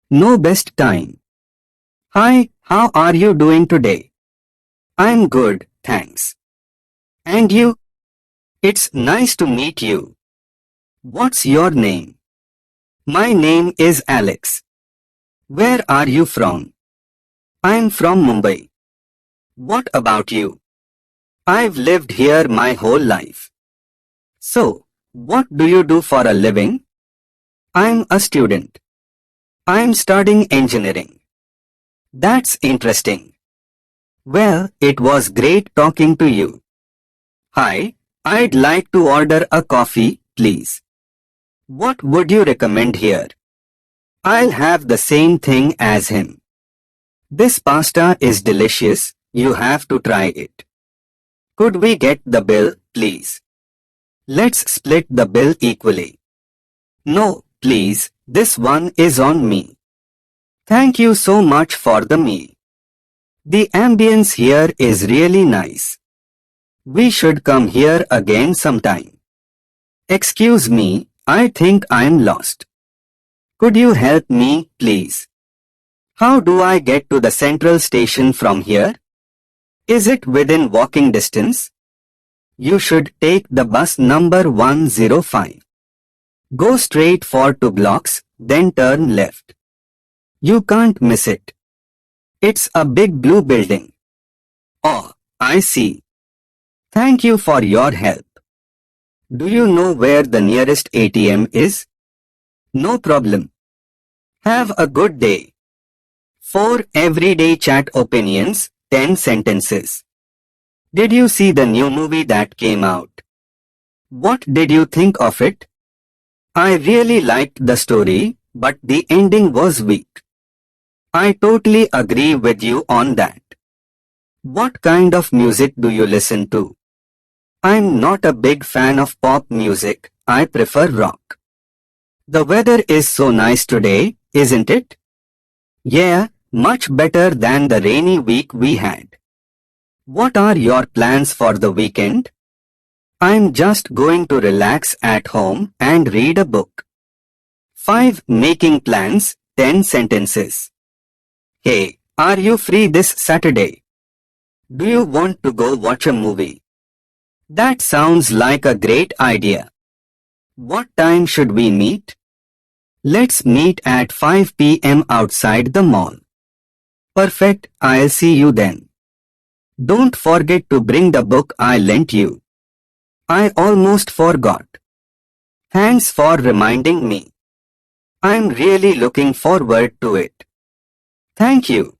No best time. Hi, how are you doing today? I'm good, thanks. And you? It's nice to meet you. What's your name? My name is Alex. Where are you from? I'm from Mumbai. What about you? I've lived here my whole life. So, what do you do for a living? I'm a student. I'm studying engineering. That's interesting. Well, it was great talking to you. Hi, I'd like to order a coffee, please. What would you recommend here? I'll have the same thing as him. This pasta is delicious, you have to try it. Could we get the bill, please? Let's split the bill equally. No, please, this one is on me. Thank you so much for the meal. The ambience here is really nice. We should come here again sometime. Excuse me, I think I'm lost. Could you help me, please? How do I get to the central station from here? Is it within walking distance? You should take the bus number 105. Go straight for 2 blocks, then turn left. You can't miss it. It's a big blue building. Oh, I see. Thank you for your help. Do you know where the nearest ATM is? No problem. Have a good day. 4 everyday chat opinions, 10 sentences. Did you see the new movie that came out? What did you think of it? I really liked the story, but the ending was weak. I totally agree with you on that. What kind of music do you listen to? I'm not a big fan of pop music, I prefer rock. The weather is so nice today, isn't it? Yeah, much better than the rainy week we had. What are your plans for the weekend? I'm just going to relax at home and read a book. 5 making plans, 10 sentences. Hey, are you free this Saturday? Do you want to go watch a movie? That sounds like a great idea. What time should we meet? Let's meet at 5 p.m. outside the mall. Perfect, I'll see you then. Don't forget to bring the book I lent you. I almost forgot. Thanks for reminding me. I'm really looking forward to it. Thank you.